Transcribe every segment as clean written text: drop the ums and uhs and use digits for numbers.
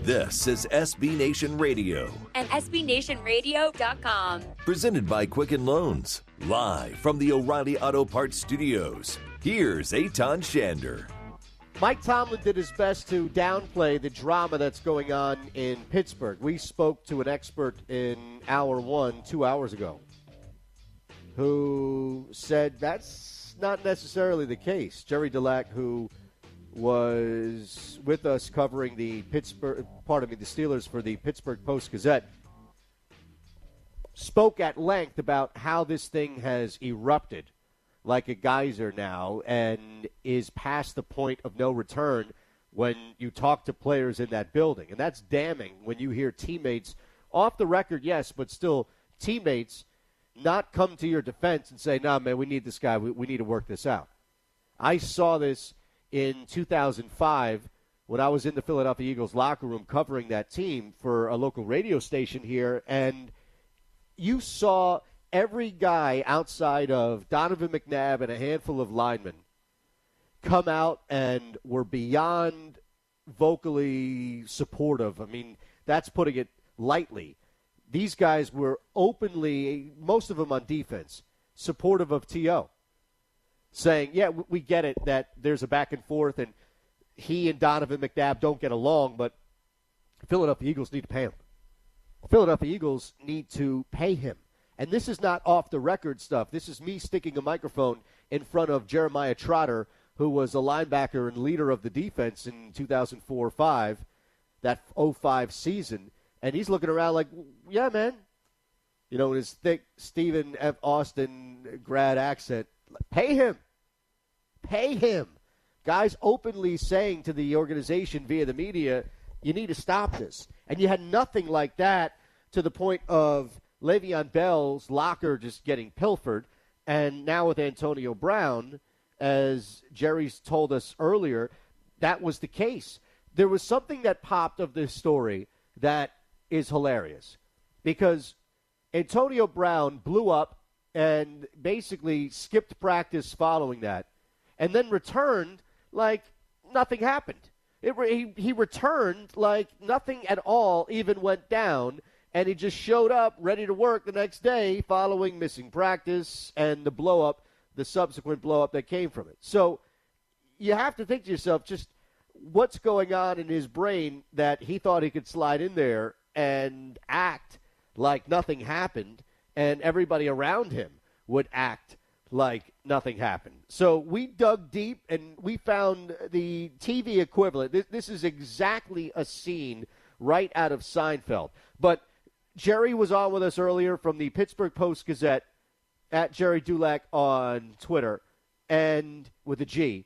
This is SB Nation Radio. And SBNationRadio.com. Presented by Quicken Loans. Live from the O'Reilly Auto Parts Studios. Here's Eytan Shander. Mike Tomlin did his best to downplay the drama that's going on in Pittsburgh. We spoke to an expert in hour one 2 hours ago who said that's not necessarily the case. Jerry Dulac, who was with us covering the Steelers for the Pittsburgh Post-Gazette, spoke at length about how this thing has erupted like a geyser now and is past the point of no return when you talk to players in that building. And that's damning when you hear teammates, off the record, yes, but still teammates not come to your defense and say, nah, man, we need this guy. We need to work this out. I saw this in 2005 when I was in the Philadelphia Eagles locker room covering that team for a local radio station here, and you saw every guy outside of Donovan McNabb and a handful of linemen come out and were beyond vocally supportive. I mean, that's putting it lightly. These guys were openly, most of them on defense, supportive of T.O., saying, yeah, we get it that there's a back and forth and he and Donovan McNabb don't get along, but Philadelphia Eagles need to pay him. Philadelphia Eagles need to pay him. And this is not off-the-record stuff. This is me sticking a microphone in front of Jeremiah Trotter, who was a linebacker and leader of the defense in 2004-05, that 05 season. And he's looking around like, yeah, man. You know, in his thick Stephen F. Austin grad accent, pay him. Pay him. Guys openly saying to the organization via the media, you need to stop this. And you had nothing like that to the point of Le'Veon Bell's locker just getting pilfered. And now with Antonio Brown, as Jerry's told us earlier, that was the case. There was something that popped of this story that is hilarious because Antonio Brown blew up and basically skipped practice following that and then returned like nothing happened. He returned like nothing at all even went down, and he just showed up ready to work the next day following missing practice and the subsequent blow-up that came from it. So you have to think to yourself just what's going on in his brain that he thought he could slide in there and act like nothing happened, and everybody around him would act like nothing happened. So we dug deep, and we found the TV equivalent. This is exactly a scene right out of Seinfeld. But Jerry was on with us earlier from the Pittsburgh Post-Gazette, at Jerry Dulac on Twitter, and with a G.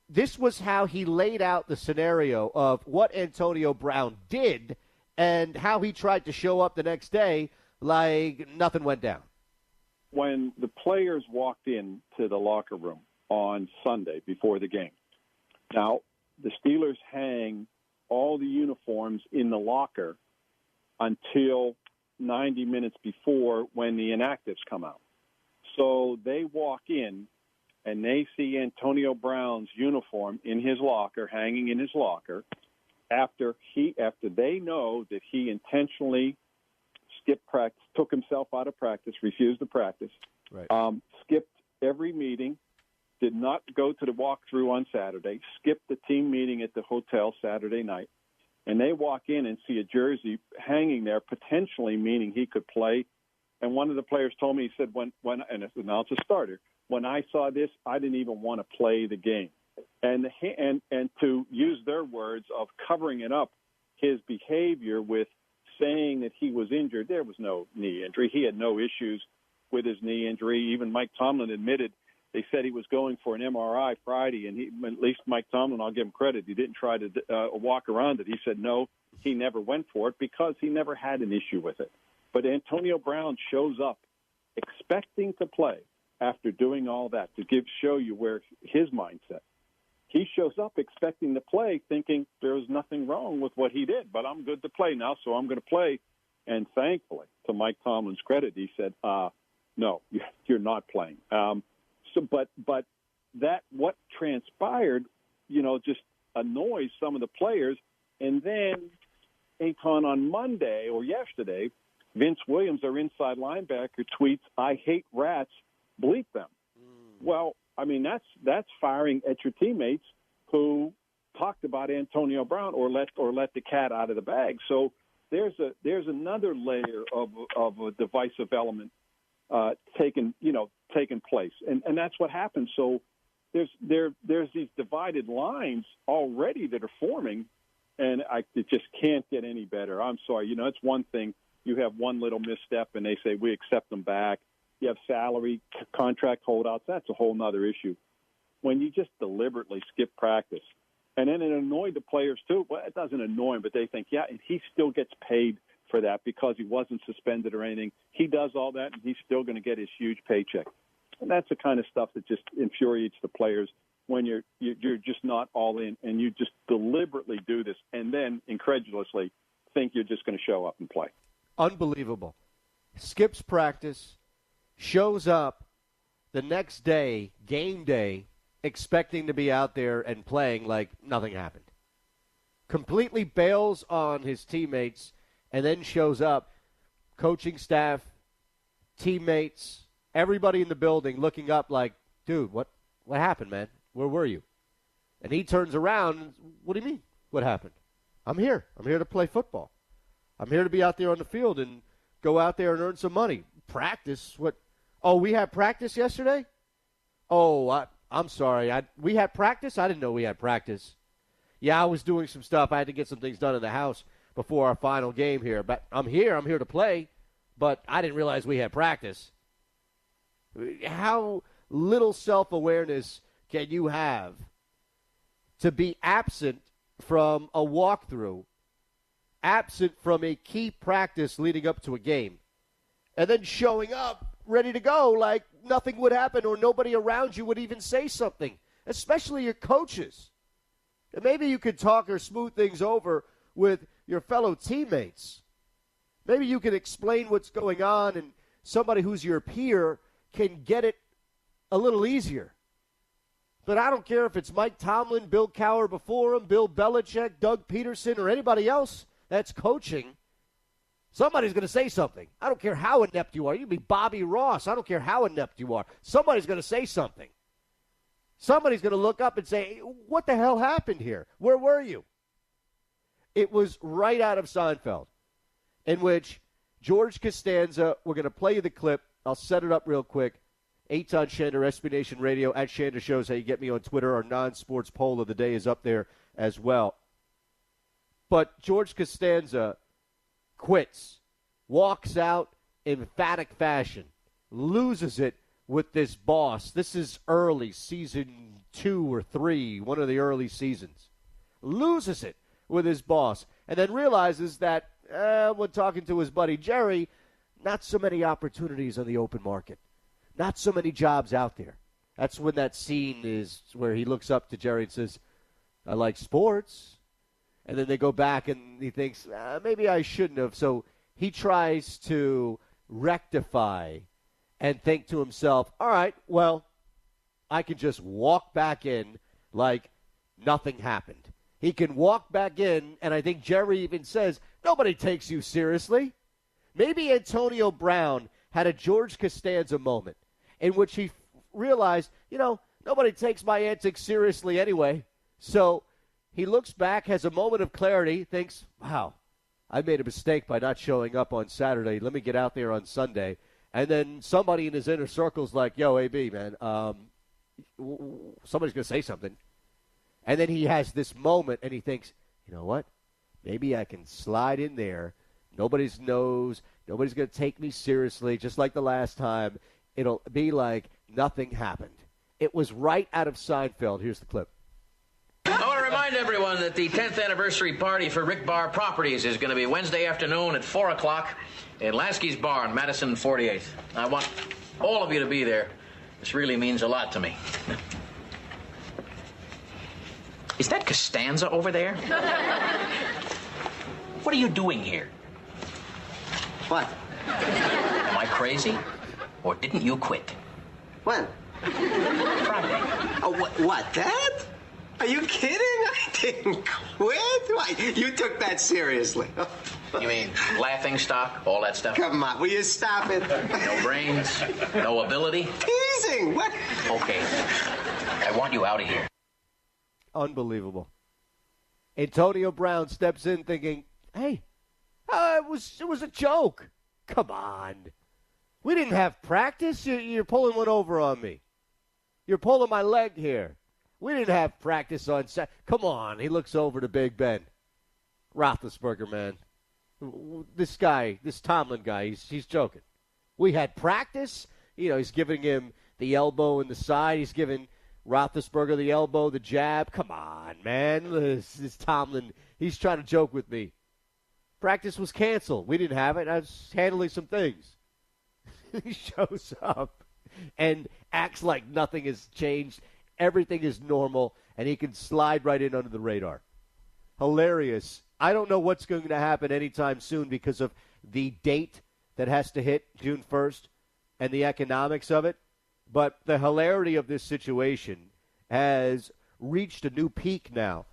This was how he laid out the scenario of what Antonio Brown did and how he tried to show up the next day like nothing went down. When the players walked into the locker room on Sunday before the game, now the Steelers hang all the uniforms in the locker until 90 minutes before when the inactives come out. So they walk in and they see Antonio Brown's uniform in his locker, hanging in his locker, after they know that he intentionally skipped practice, took himself out of practice, refused to practice, right. Skipped every meeting, did not go to the walkthrough on Saturday, skipped the team meeting at the hotel Saturday night, and they walk in and see a jersey hanging there, potentially meaning he could play. And one of the players told me, he said, and now it's a starter, when I saw this, I didn't even want to play the game. And to use their words of covering it up, his behavior with saying that he was injured, there was no knee injury. He had no issues with his knee injury. Even Mike Tomlin admitted they said he was going for an MRI Friday, and at least Mike Tomlin, I'll give him credit, he didn't try to walk around it. He said no, he never went for it because he never had an issue with it. But Antonio Brown shows up expecting to play after doing all that to show you where his mindset. He shows up expecting to play, thinking there's nothing wrong with what he did, but I'm good to play now, so I'm going to play. And thankfully, to Mike Tomlin's credit, he said, no, you're not playing. But that what transpired, just annoys some of the players. And then Eytan, on Monday or yesterday, Vince Williams, our inside linebacker, tweets, "I hate rats, bleep them." Well, I mean, that's firing at your teammates who talked about Antonio Brown or let the cat out of the bag. So there's another layer of a divisive element taking place, and that's what happens. So there's these divided lines already that are forming, and it just can't get any better. I'm sorry, it's one thing. You have one little misstep, and they say we accept them back. You have salary, contract holdouts. That's a whole nother issue. When you just deliberately skip practice, and then it annoyed the players too. Well, it doesn't annoy them, but they think, yeah, and he still gets paid for that because he wasn't suspended or anything. He does all that, and he's still going to get his huge paycheck. And that's the kind of stuff that just infuriates the players when you're just not all in, and you just deliberately do this, and then incredulously think you're just going to show up and play. Unbelievable. Skips practice, shows up the next day, game day, expecting to be out there and playing like nothing happened. Completely bails on his teammates and then shows up, coaching staff, teammates, everybody in the building looking up like, dude, what happened, man? Where were you? And he turns around, what do you mean? What happened? I'm here. I'm here to play football. I'm here to be out there on the field and go out there and earn some money. Practice? What? Oh, we had practice yesterday? Oh, I'm sorry. We had practice? I didn't know we had practice. Yeah, I was doing some stuff. I had to get some things done in the house before our final game here. But I'm here. I'm here to play. But I didn't realize we had practice. How little self-awareness can you have to be absent from a walkthrough, absent from a key practice leading up to a game, and then showing up ready to go like nothing would happen or nobody around you would even say something, especially your coaches? And maybe you could talk or smooth things over with your fellow teammates. Maybe you can explain what's going on and somebody who's your peer can get it a little easier. But I don't care if it's Mike Tomlin, Bill Cowher before him, Bill Belichick, Doug Peterson, or anybody else that's coaching. Somebody's going to say something. I don't care how inept you are. You can be Bobby Ross. I don't care how inept you are. Somebody's going to say something. Somebody's going to look up and say, what the hell happened here? Where were you? It was right out of Seinfeld, in which George Costanza, we're going to play you the clip. I'll set it up real quick. Eytan Shander, SB Nation Radio, at Shander Shows, how you get me on Twitter. Our non-sports poll of the day is up there as well. But George Costanza quits, walks out in emphatic fashion, loses it with this boss. This is early, season 2 or 3, one of the early seasons. Loses it with his boss, and then realizes that when talking to his buddy Jerry, not so many opportunities on the open market. Not so many jobs out there. That's when that scene is where he looks up to Jerry and says, I like sports. And then they go back and he thinks, maybe I shouldn't have. So he tries to rectify and think to himself, all right, well, I can just walk back in like nothing happened. He can walk back in, and I think Jerry even says, nobody takes you seriously. Maybe Antonio Brown had a George Costanza moment in which he realized, nobody takes my antics seriously anyway. So he looks back, has a moment of clarity, thinks, wow, I made a mistake by not showing up on Saturday. Let me get out there on Sunday. And then somebody in his inner circle's like, yo, AB, man, somebody's going to say something. And then he has this moment, and he thinks, you know what? Maybe I can slide in there. Nobody's going to take me seriously, just like the last time. It'll be like nothing happened. It was right out of Seinfeld. Here's the clip. I want to remind everyone that the 10th anniversary party for Rick Barr Properties is going to be Wednesday afternoon at 4 o'clock in Lasky's Bar on Madison and 48th. I want all of you to be there. This really means a lot to me. Is that Costanza over there? What are you doing here? What? Am I crazy? Or didn't you quit? When? Friday. Oh, what, that? Are you kidding? I didn't quit. Why, you took that seriously. You mean laughing stock, all that stuff? Come on, will you stop it? No brains, no ability? Teasing. What? Okay, I want you out of here. Unbelievable. Antonio Brown steps in thinking, hey, it was a joke. Come on. We didn't have practice. You're pulling one over on me. You're pulling my leg here. We didn't have practice on Saturday. Come on. He looks over to Big Ben. Roethlisberger, man. This guy, this Tomlin guy, he's joking. We had practice. He's giving him the elbow in the side. He's giving Roethlisberger the elbow, the jab. Come on, man. This Tomlin, he's trying to joke with me. Practice was canceled. We didn't have it. I was handling some things. He shows up and acts like nothing has changed. Everything is normal, and he can slide right in under the radar. Hilarious. I don't know what's going to happen anytime soon because of the date that has to hit June 1st and the economics of it. But the hilarity of this situation has reached a new peak now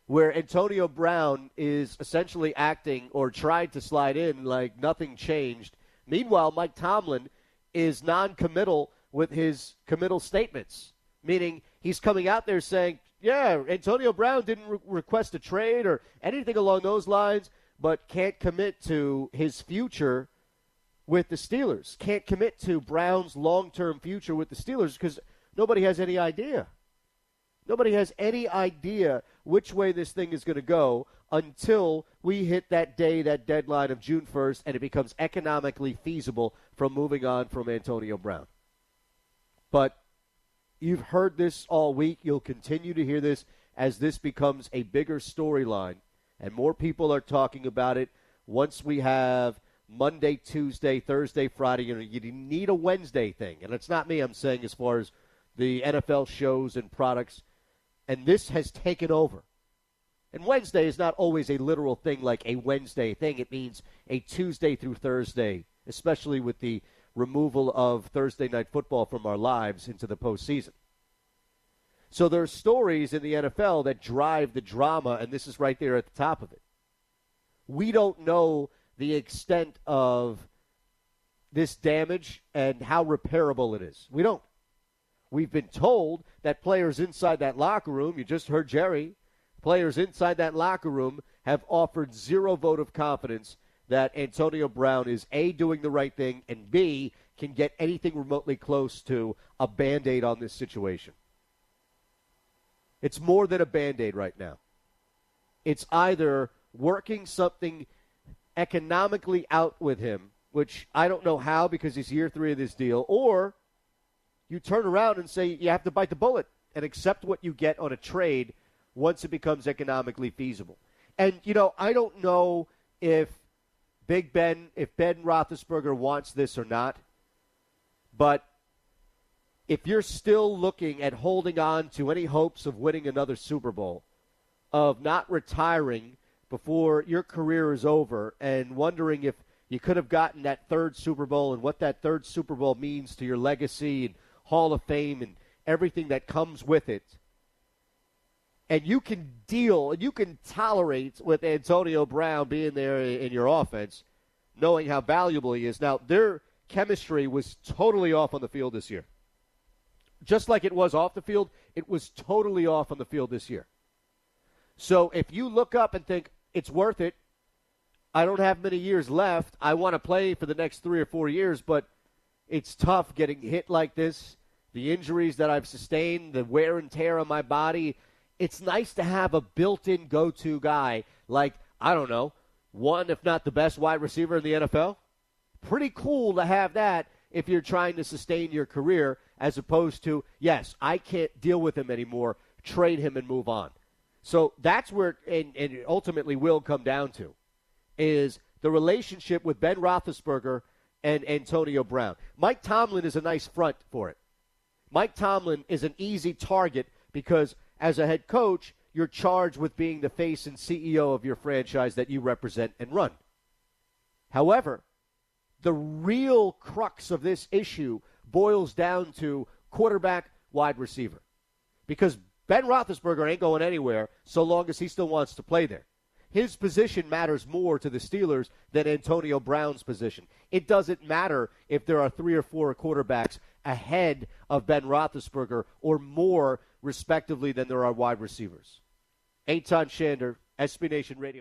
where Antonio Brown is essentially acting or tried to slide in like nothing changed. Meanwhile, Mike Tomlin is non-committal with his committal statements, meaning he's coming out there saying, yeah, Antonio Brown didn't request a trade or anything along those lines, but can't commit to his future with the Steelers. Can't commit to Brown's long-term future with the Steelers because nobody has any idea. Nobody has any idea which way this thing is going to go until we hit that day, that deadline of June 1st, and it becomes economically feasible from moving on from Antonio Brown. But you've heard this all week. You'll continue to hear this as this becomes a bigger storyline, and more people are talking about it once we have Monday, Tuesday, Thursday, Friday. You need a Wednesday thing, and it's not me I'm saying as far as the NFL shows and products, and this has taken over. And Wednesday is not always a literal thing like a Wednesday thing. It means a Tuesday through Thursday, especially with the removal of Thursday night football from our lives into the postseason. So there are stories in the NFL that drive the drama, and this is right there at the top of it. We don't know the extent of this damage and how repairable it is. We don't. We've been told that players inside that locker room, you just heard Jerry, players inside that locker room have offered zero vote of confidence that Antonio Brown is, A, doing the right thing, and B, can get anything remotely close to a Band-Aid on this situation. It's more than a Band-Aid right now. It's either working something economically out with him, which I don't know how because he's year 3 of this deal, or you turn around and say you have to bite the bullet and accept what you get on a trade once it becomes economically feasible. And, I don't know if Ben Roethlisberger wants this or not, but if you're still looking at holding on to any hopes of winning another Super Bowl, of not retiring before your career is over and wondering if you could have gotten that third Super Bowl and what that third Super Bowl means to your legacy and Hall of Fame and everything that comes with it, and you can deal and you can tolerate with Antonio Brown being there in your offense, knowing how valuable he is. Now, their chemistry was totally off on the field this year. Just like it was off the field, it was totally off on the field this year. So if you look up and think, it's worth it, I don't have many years left, I want to play for the next 3 or 4 years, but it's tough getting hit like this, the injuries that I've sustained, the wear and tear on my body. It's nice to have a built-in go-to guy like, I don't know, one, if not the best wide receiver in the NFL. Pretty cool to have that if you're trying to sustain your career, as opposed to, yes, I can't deal with him anymore, trade him and move on. So that's where it ultimately will come down to, is the relationship with Ben Roethlisberger and Antonio Brown. Mike Tomlin is a nice front for it. Mike Tomlin is an easy target because as a head coach, you're charged with being the face and CEO of your franchise that you represent and run. However, the real crux of this issue boils down to quarterback, wide receiver. Because Ben Roethlisberger ain't going anywhere so long as he still wants to play there. His position matters more to the Steelers than Antonio Brown's position. It doesn't matter if there are 3 or 4 quarterbacks ahead of Ben Roethlisberger or more, respectively, than there are wide receivers. Eytan Shander, SB Nation Radio.